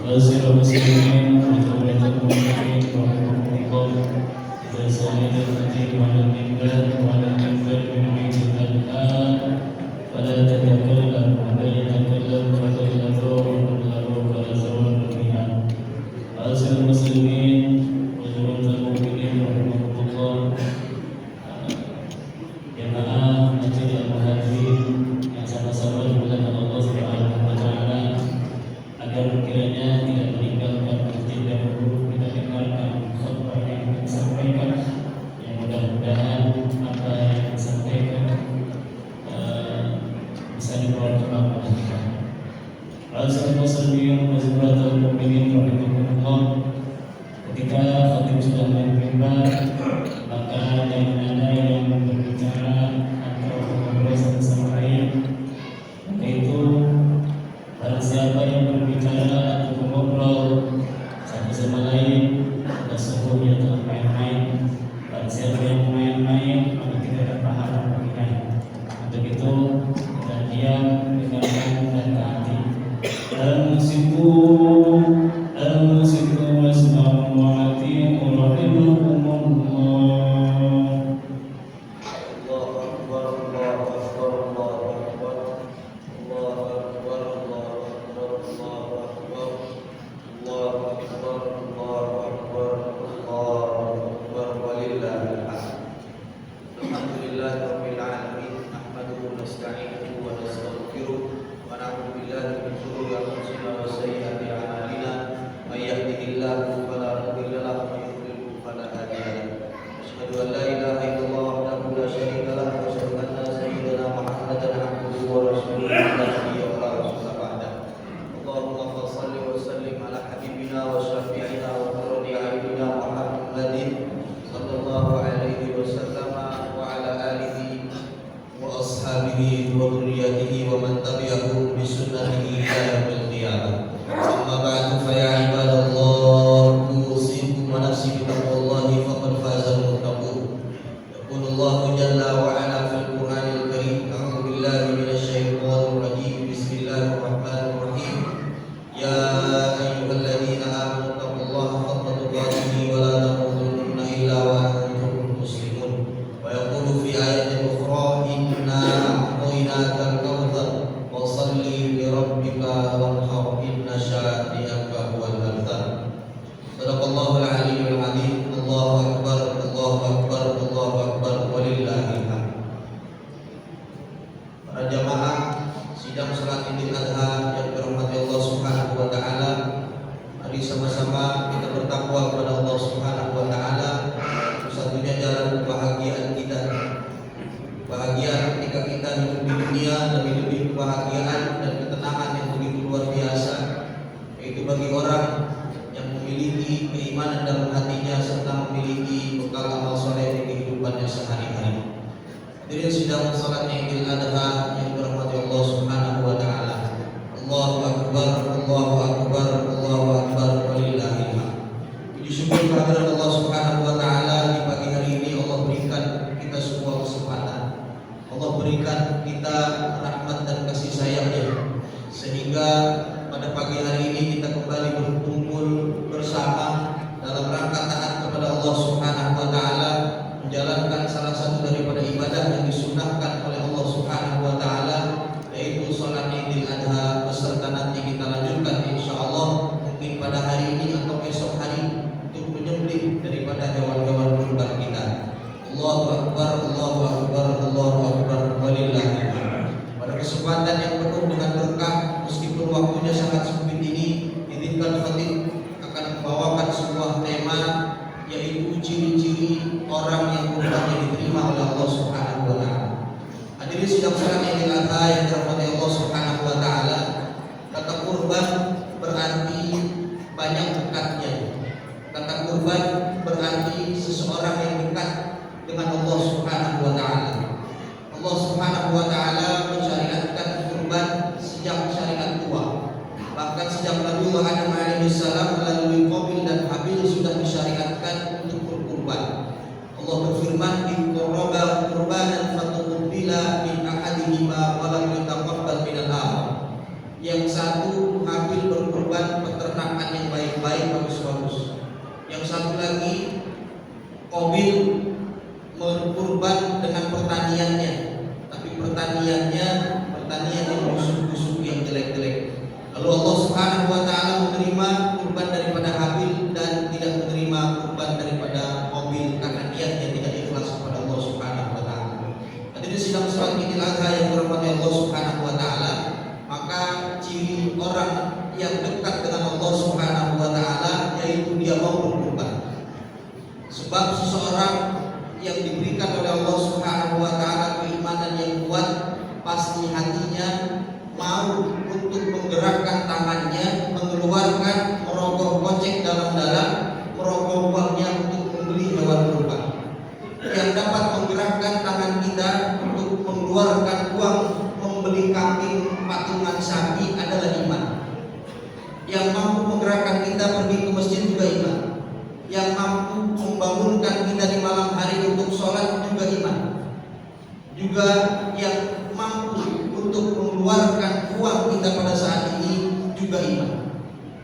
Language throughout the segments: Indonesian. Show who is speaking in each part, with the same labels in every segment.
Speaker 1: معاشر المسلمين وجملة المؤمنين وحكمكم إذا سمعت الخطيب على المنبر من بيت الآن فلا تتكلم ومن يتكلم فقد لغوا فلا زوال فيها. معاشر المسلمين وجملة المؤمنين وحكمكم الله. Jemaah Masjid Al-Muhajirin yang sama-sama dimuliakan Allah Subhanahu wa taala, agar kiranya tidak meninggalkan masjid dahulu kita dengarkan khutbah yang disampaikan, yang mudah-mudahan apa yang disampaikan bisa dibawa ke amal kita. Ma'asyiral muslimin wa jumlatul mu'minin rahimakumullah. Ketika khatib sudah mimbar, maka jangan ada yang berbicara atau mengobrol satu sama lain. Maka itu barang siapa yang berbicara atau mengobrol satu sama lain, maka sesungguhnya telah main-main. Barang siapa yang main-main, maka tidak ada pahala baginya. Untuk itu kita diam, dengarkan dan taati. Al-musiku wasma'u wa'ati'u rahimakumullah.
Speaker 2: Allah berfirman, "In qurba qurbanan fatuqbila min ahadihima wa lam yataqabbal min al-akhar." Yang satu ambil berkorban peternakan baik, bagus-bagus. Yang satu lagi Qabil berkurban dengan pertaniannya, tapi pertanian yang busuk-busuk, yang jelek-jelek. Lalu Allah Subhanahu wa taala menerima kurban daripada Habil dan tidak menerima kurban daripada Qabil karena niatnya tidak ikhlas kepada Allah Subhanahu wa taala. Tadi di sidang salat Idul Adha yang dirahmati Allah Subhanahu wa taala, maka ciri orang yang dekat dengan Allah Subhanahu wa taala yaitu dia mau berkurban. Sebab seseorang yang diberikan oleh Allah Subhanahu wa taala keimanan yang kuat, pasti hatinya mau untuk menggerakkan tangannya, mengeluarkan merogoh kocek dalam-dalam, merogoh uangnya untuk membeli hewan kurban. Yang dapat menggerakkan tangan kita untuk mengeluarkan uang membeli kambing, patungan sapi adalah iman. Yang mampu menggerakkan kita pergi ke masjid juga iman. Yang mampu membangunkan kita di malam hari untuk sholat juga iman. Juga yang mampu untuk mengeluarkan uang kita pada saat ini juga iman.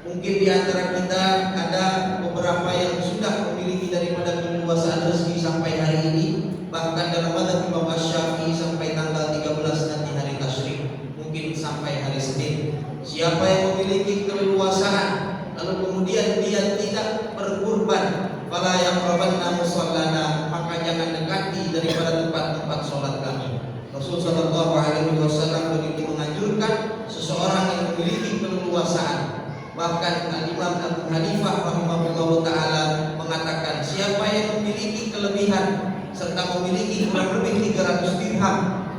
Speaker 2: Mungkin di antara kita ada beberapa yang sudah memiliki daripada keleluasaan rezeki sampai hari ini, bahkan dalam mazhab Imam Asy-Syafi'i sampai tanggal 13 nanti hari tasyrik, mungkin sampai hari Senin. Siapa yang memiliki keleluasaan lalu kemudian dia tidak berkurban, fala yaqrabanna musallana, maka jangan dekati daripada tempat-tempat sholat kami. Rasul sallallahu alaihi wasallam begitu menganjurkan seseorang yang memiliki keleluasaan. Bahkan Imam Abu Hanifah rahimahullahu taala mengatakan, siapa yang memiliki kelebihan serta memiliki kurang lebih 300 dirham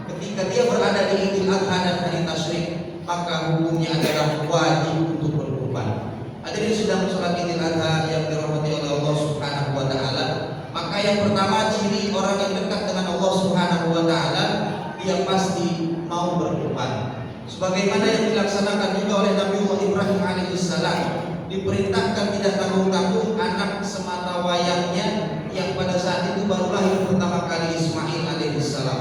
Speaker 2: ketika dia berada di Idul Adha dan hari tasyrik, maka hukumnya adalah wajib untuk berkurban. Hadirin sedang sholat Idul Adha yang dirahmati oleh Allah Subhanahu wa taala, maka yang pertama ciri orang yang dekat dengan Allah Subhanahu wa taala, dia pasti mau berkurban. Sebagaimana yang dilaksanakan juga oleh Nabi Ibrahim alaihissalam, diperintahkan tidak tanggung-tanggung anak semata wayangnya yang pada saat itu baru lahir pertama kali, Ismail alaihissalam.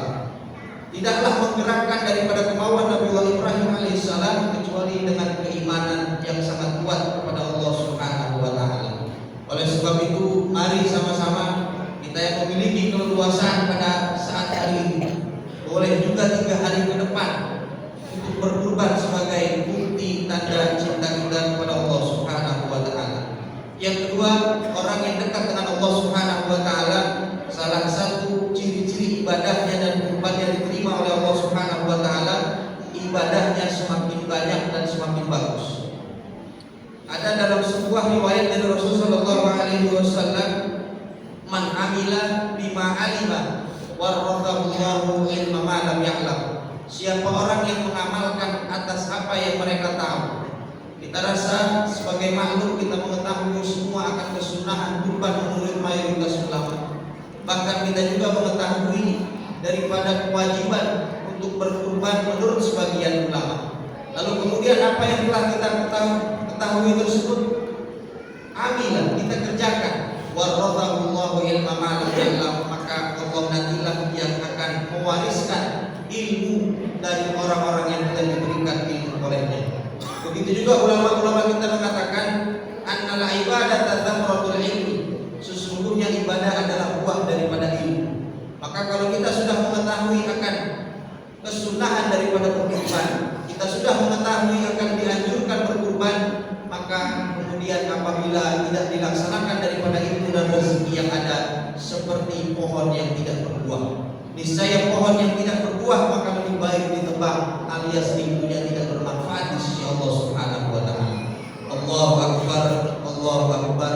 Speaker 2: Tidaklah menggerakkan daripada kemauan Nabi Ibrahim alaihissalam kecuali dengan keimanan yang sangat kuat kepada Allah Subhanahu wa taala. Oleh sebab itu, mari sama-sama kita yang memiliki keleluasaan pada saat hari ini, boleh juga 3 hari ke depan untuk berkurban sebagai bukti tanda cinta kita kepada Allah Subhanahu wa taala. Yang kedua, orang yang dekat dengan Allah Subhanahu wa taala, salah satu ciri-ciri ibadahnya dan kurbannya diterima oleh Allah Subhanahu wa taala, ibadahnya semakin banyak dan semakin bagus. Ada dalam sebuah riwayat dari Rasulullah sallallahu alaihi wasallam, man amila bima alima warathahu Allahu ilma ma lam ya'lam. Siapa orang yang mengamalkan atas apa yang mereka tahu. Kita rasa sebagai makhluk kita mengetahui semua akan kesunahan kurban menurut mayoritas ulama. Bahkan kita juga mengetahui daripada kewajiban untuk berkurban menurut sebagian ulama. Lalu kemudian apa yang telah kita ketahui tersebut, amilah, kita kerjakan. Warathahu Allahu ilma ma lam ya'lam, maka Allah nantilah yang akan mewariskan ilmu dari orang-orang yang tidak diberikan ilmu olehnya. Begitu juga ulama-ulama kita mengatakan, annal ibadata thamratul ilmi, sesungguhnya ibadah adalah buah daripada ilmu. Maka kalau kita sudah mengetahui akan kesunahan daripada berkurban, kita sudah mengetahui akan dianjurkan berkurban, maka kemudian apabila tidak dilaksanakan daripada ilmu dan rezeki yang ada, seperti pohon yang tidak berbuah. Niscaya pohon yang tidak berbuah maka lebih baik ditebang alias ilmunya tidak bermanfaat di sisi Allah Subhanahu wa taala. Allahu akbar, Allahu akbar,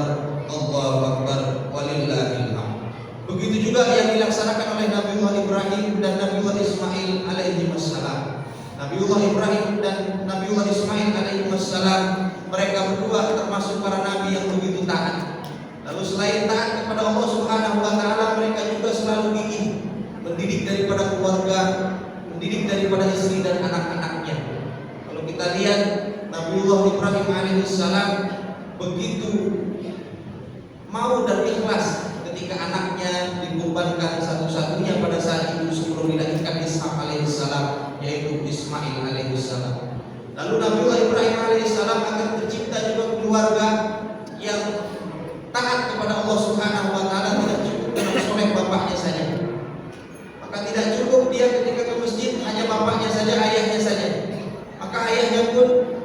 Speaker 2: Allahu akbar, walillahil hamd. Begitu juga yang dilaksanakan oleh Nabiullah Ibrahim dan Nabiullah Ismail alaihi wassalam. Nabiullah Ibrahim dan Nabiullah Ismail alaihi wassalam, mereka berdua termasuk para nabi yang begitu taat. Lalu selain taat kepada Allah Subhanahu wa taala, mereka juga selalu gigih mendidik daripada keluarga, mendidik daripada istri dan anak-anaknya. Kalau kita lihat Nabiullah Ibrahim alaihissalam begitu mau dan ikhlas ketika anaknya dikurbankan satu-satunya pada saat itu sebelum dilahirkan Ishak alaihissalam, yaitu Ismail alaihissalam. Lalu Nabiullah Ibrahim alaihissalam akan tercipta juga keluarga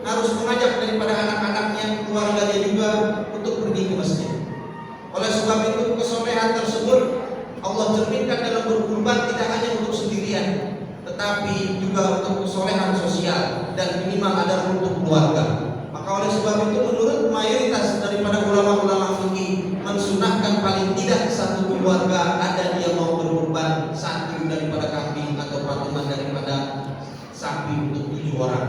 Speaker 2: harus mengajak daripada anak-anaknya, keluarganya juga untuk pergi ke masjid. Oleh sebab itu kesolehan tersebut Allah cerminkan dalam berkurban tidak hanya untuk sendirian, tetapi juga untuk kesolehan sosial dan minimal adalah untuk keluarga. Maka oleh sebab itu menurut mayoritas daripada ulama-ulama fikih mensunahkan paling tidak satu keluarga ada dia mau berkurban satu daripada kambing atau patungan daripada sapi untuk 7 orang.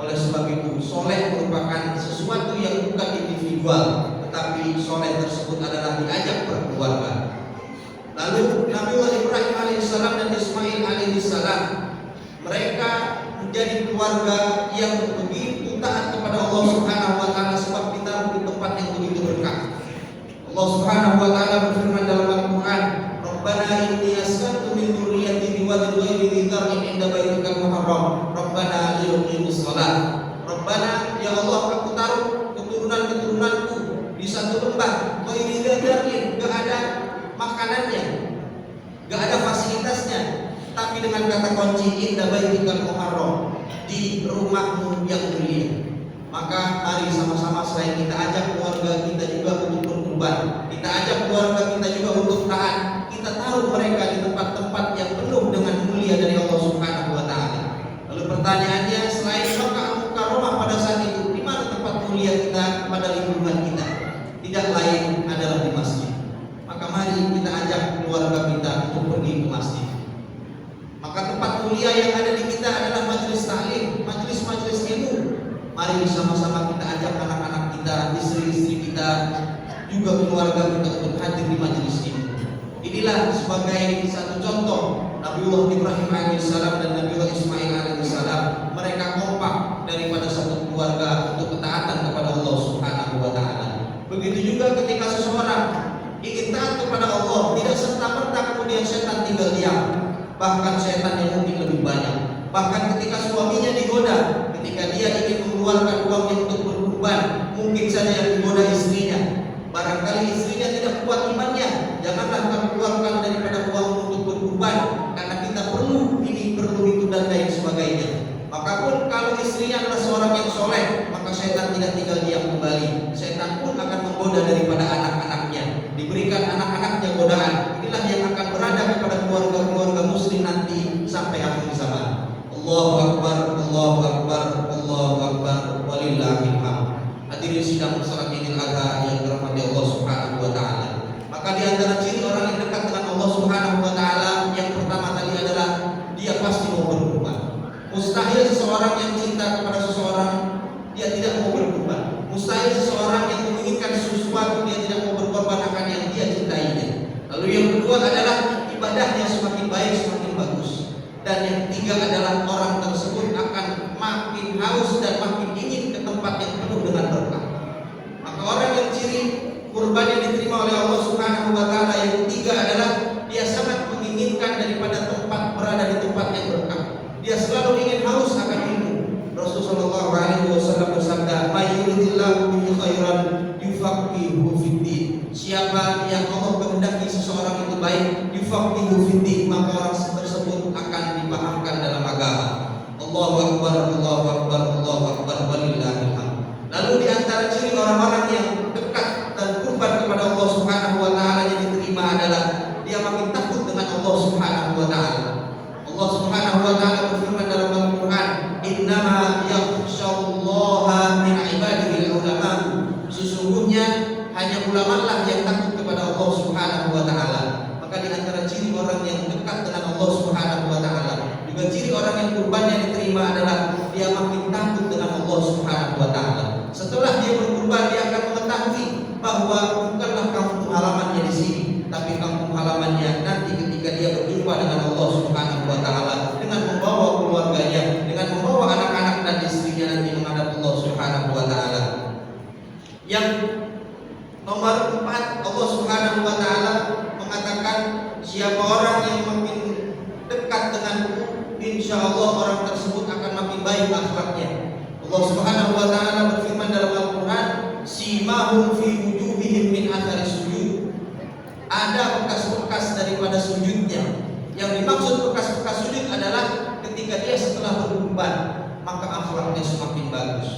Speaker 2: Oleh sebab itu soleh merupakan sesuatu yang bukan individual, tetapi soleh tersebut adalah diajak berkeluarga. Lalu Nabi Ibrahim alaihissalam dan Ismail alaihissalam, mereka menjadi keluarga yang begitu taat kepada Allah Subhanahu wa taala sebab ditaruh di tempat yang begitu berkah. Allah Subhanahu wa taala berfirman dalam Al-Qur'an, "Rabbana inni askantu min dzurriyyati biwadin ghairi dzi dzar'in 'inda baitikal muharram, Rabbana liyuqimus shalah." Rabbana, ya Allah, aku taruh keturunan-keturunanku di satu lembah ghairi dzi dzar'in, enggak ada makanannya, enggak ada fasilitasnya, tapi dengan kata kunci inda baitikal muharram, di rumahmu yang mulia. Maka mari sama-sama selain kita ajak keluarga kita juga untuk berkurban, kita ajak keluarga kita juga untuk taat, kita taruh mereka di tempat-tempat yang penuh dengan mulia dari Allah Subhanahu wa taala. Lalu pertanyaannya, selain Makkah Al-Mukarramah pada saat itu, di mana tempat mulia kita pada lingkungan kita? Tidak lain adalah di masjid. Maka mari kita ajak keluarga kita untuk pergi ke masjid. Maka tempat mulia yang ada di kita adalah majelis taklim, majelis-majelis ilmu. Mari sama-sama kita ajak anak-anak kita, istri-istri kita, juga keluarga kita untuk hadir di majelis ini. Inilah sebagai satu contoh Nabiullah Ibrahim alaihissalam dan Nabiullah Ismail alaihissalam, mereka kompak daripada satu keluarga untuk ketaatan kepada Allah Subhanahu wa taala. Begitu juga ketika seseorang ingin taat kepada Allah, tidak serta-merta kemudian setan tinggal diam. Bahkan setan yang mungkin lebih banyak. Bahkan ketika suaminya digoda, ketika dia ingin mengeluarkan uangnya untuk berkurban, mungkin saja yang digoda istrinya. Barangkali istrinya tidak kuat imannya, janganlah kamu keluarkan daripada uang untuk berkurban, karena kita perlu ini, perlu itu dan lain sebagainya. Maka pun kalau istrinya adalah seorang yang soleh, maka setan tidak tinggal diam kembali. Setan pun akan menggoda daripada anak-anaknya, diberikan anak-anaknya godaan. Inilah yang akan berada kepada keluarga-keluarga muslim nanti sampai akhir zaman. Allahu Akbar, Allahu Akbar, Allahu Akbar, walillahil hamd. Hadirin sidang salat Idul Adha yang dirahmati Allah Subhanahu wa taala. Maka di antara ciri orang yang dekat dengan Allah Subhanahu wa taala yang pertama tadi adalah dia pasti mau berkorban. Mustahil seseorang yang cinta kepada seseorang dia tidak mau berkorban. Mustahil seseorang yang menginginkan sesuatu dia tidak mau berkorban akan yang dia cintainya. Lalu yang kedua adalah ibadahnya semakin baik, semakin bagus. Dan yang ketiga adalah orang tersebut akan makin haus dan makin ingin ke tempat yang penuh dengan berkah. Maka orang yang ciri kurban yang diterima oleh Allah Subhanahu wa taala yang ketiga adalah dia sangat menginginkan daripada tempat berada di tempat yang berkah. Dia selalu ingin haus akan ilmu. Rasulullah SAW bersabda, "Mayyuridillahu bihi khairan yufaqihuhu fiddin." Siapa yang Allah kehendaki seseorang itu baik, yufaqihuhu fiddin, maka orang tersebut akan dipahamkan dalam agama. Allahu Akbar, Allahu Akbar, Allahu Akbar, walillahil hamd. Lalu di antara ciri orang-orang yang dekat dan kurban kepada Allah Subhanahu wa taala yang diterima adalah dia makin takut dengan Allah Subhanahu wa taala. Allah Subhanahu wa taala berfirman dalam Al-Qur'an, "Innama yakhsyallaha min ibadihi ulama." Sesungguhnya hanya ulama lah yang takut kepada Allah Subhanahu wa taala. Maka di antara ciri orang yang dekat dengan Allah Subhanahu wa taala, juga ciri orang yang kurbannya diterima adalah dia makin takut dengan Allah Subhanahu wa taala. Setelah dia berkurban, dia akan mengetahui bahwa bukanlah kampung halamannya di sini, tapi kampung halamannya nanti ketika dia berjumpa dengan Allah Subhanahu wa taala, dengan membawa keluarganya, dengan membawa anak-anak dan istrinya nanti menghadap Allah Subhanahu wa taala. Yang nomor 4, Allah Subhanahu wa taala mengatakan, siapa orang yang makin dekat denganku, insya Allah orang tersebut akan makin baik akhlaknya. Allah Subhanahu wa taala berfirman dalam Al-Qur'an, "Simahum fi wujuhihim min athari sujud." Ada bekas-bekas daripada sujudnya. Yang dimaksud bekas-bekas sujud adalah ketika dia setelah berkorban, maka akhlaknya semakin bagus.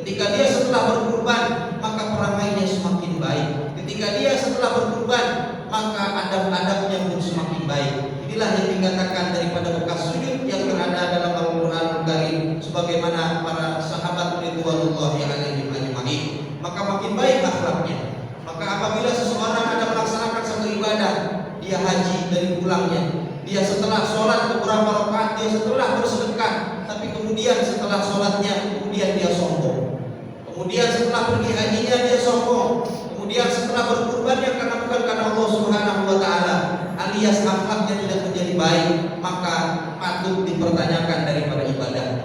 Speaker 2: Ketika dia setelah berkurban, maka perangai semakin baik. Ketika dia setelah berkurban, maka adab-adabnya pun semakin baik. Inilah yang dikatakan daripada bekas sujud yang berada dalam Al-Qur'anul Karim, sebagaimana para sahabat ridwanullahi alaihim ajma'in. Maka makin baik akhlaknya. Maka apabila seseorang ada melaksanakan satu ibadah, dia haji dari pulangnya, dia setelah sholat beberapa rakaat, dia setelah bersedekah, tapi kemudian setelah sholatnya, kemudian dia sombong. Kemudian setelah pergi hajinya dia sombong. Kemudian setelah berkurbannya bukan karena Allah Subhanahu wa taala, alias akhlaknya tidak menjadi baik, maka patut dipertanyakan daripada ibadahnya.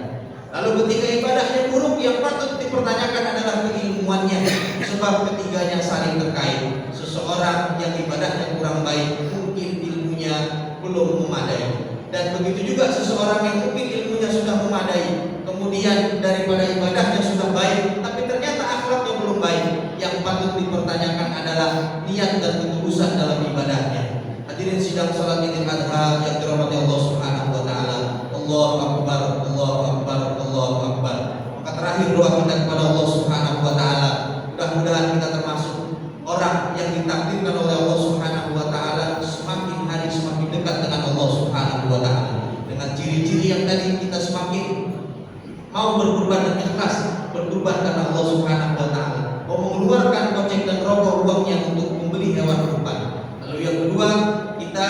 Speaker 2: Lalu ketika ibadahnya buruk, yang patut dipertanyakan adalah keilmuannya, sebab ketiganya saling terkait. Seseorang yang ibadahnya kurang baik, mungkin ilmunya belum memadai. Dan begitu juga seseorang yang mungkin ilmunya sudah memadai, kemudian daripada ibadahnya sudah baik, tapi ternyata akhlaknya belum baik. Yang patut dipertanyakan adalah niat dan ketulusan dalam ibadahnya. Hadirin sidang salat Idul Adha yang dirahmati Allah Subhanahu wa taala. Allahu akbar, Allahu akbar, Allahu akbar. Maka terakhir doa kita kepada Allah Subhanahu wa taala, mudah-mudahan kita termasuk orang yang ditakdirkan oleh Allah Subhanahu wa taala semakin hari semakin dekat dengan Allah Subhanahu wa taala. Dengan ciri-ciri yang tadi, kita semakin mau berkorban dan ikhlas berkorban karena Allah Subhanahu wa taala, mau mengeluarkan kocek dan rokok uangnya untuk membeli hewan kurban. Lalu yang kedua, kita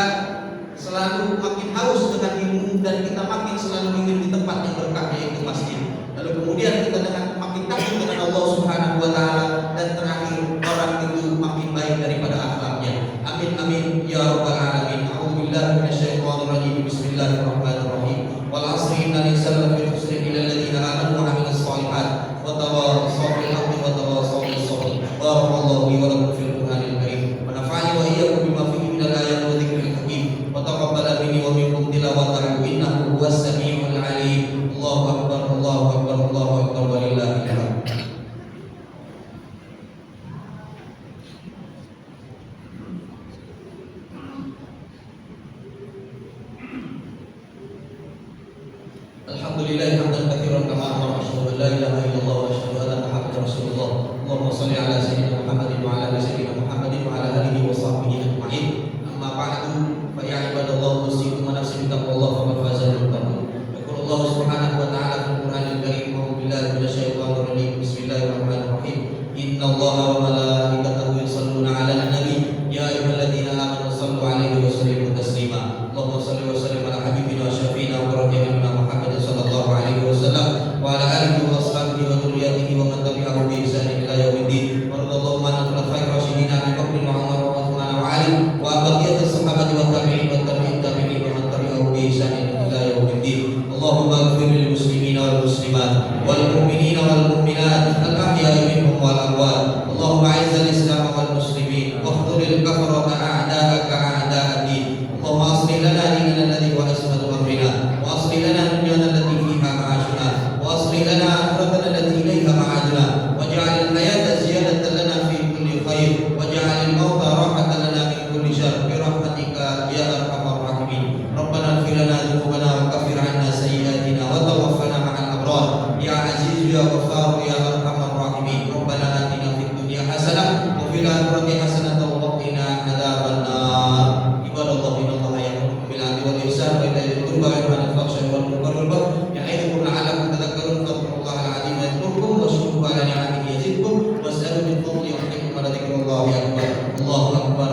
Speaker 2: selalu makin haus dengan ilmu dan kita makin selalu ingin di tempat yang berkah, yaitu masjid. Lalu kemudian kita dengan makin takut dengan Allah Subhanahu wa taala, dan terakhir orang itu makin baik daripada akhlaknya. Amin amin ya rabbal alamin. A'udzubillahi minasyaitonir rajim. Bismillahirrahmanirrahim. Wal 'asri innal insana lafi khusr illa alladziina aamanu wa 'amilus shalihat wa tawassaw bil haqqi wa tawassaw bis sabr. Barakallahu li wa lakum fil Qur'anil karim. Wa nafa'ani wa iyyakum bima fihi minal ayati wa dzikril hakim. Wa taqabbal minni wa minkum tilawatahu innahu huwas samiul 'alim. Allahu akbar, Allahu akbar, Allahu akbar, walillahil hamd. Alhamdulillah hamdan katsiran kama amara, asyhadu an la ilaha illallah wa asyhadu anna Muhammadar Rasulullah. Allahumma shalli ala sayyidina Muhammadin wa ala ali sayyidina Muhammadin wa ala alihi wa sahbihi ajma'in. Amma ba'du, fa ya ibadallah, usikum wa nafsi bittaqwallah faqad faza al-muttaqun. Yaqulullah subhanahu wa ta'ala fil Qur'anil karim, a'udzu billahi minasyaitonir rajim. Bismillahirrahmanirrahim. Innallaha wa malaikatahu yusholluna 'alan nabi, ya ayyuhalladzina amanu shallu 'alaihi wa sallimu taslima. Allahumma shalli wa sallim ala habibina wa syafiina wa rabbina Muhammad sallallahu alaihi wasallam wa ala alihi wa sahbihi wa dzurriyyatihi wa man tabi'ahum bi ihsan ila yaumiddin. Wa radallahu anil khulafa'ir rasyidin Abi Bakr wa Umar wa Utsman wa Ali wa baqiyatus sahabati wa tabi'in wa tabi'in wa man tabi'ahum bi ihsan ila yaumiddin. Allahumma ighfir lil muslimina wal muslimat wal mu'minina wal mu'minat al ahya'i minhum wal amwat. Allahumma a'izzal islam wal muslimin wa khudhil kafarata a'da'aka a'da'ad-din. Allahumma aslih lana dinana alladhi huwa ismatu amrina wa aslih lana dunyana allati fiha ma'ashuna wa aslih lana akhiratana allati ilayha ma'aduna waj'al al-hayata ziyadatan lana fi kulli khair waj'al al-mauta rahatan lana min kulli syarr bi rahmatika ya arhamar rahimin. Rabbana ighfir lana dhunubana wa kaffir 'anna sayyi'atina wa tawaffana ma'al abrar ya aziz ya ghaffar ya arhamar rahimin. Rabbana atina fid dunya hasanah wa fil akhirati hasanah wa qina adzabannar. Ibadallah innallaha ya'muru bil 'adli wal ihsan wa ita'i dzil qurba wa yanha 'anil fahsya'i wal munkari wal baghi ya'idukum la'allakum tadhakkarun. Fadhkurullaha al-'azima yadhkurkum washkuruhu 'ala ni'amihi yazidkum was'aluhu min fadlihi yu'tikum wa la dzikrullahi akbar. Allahu akbar.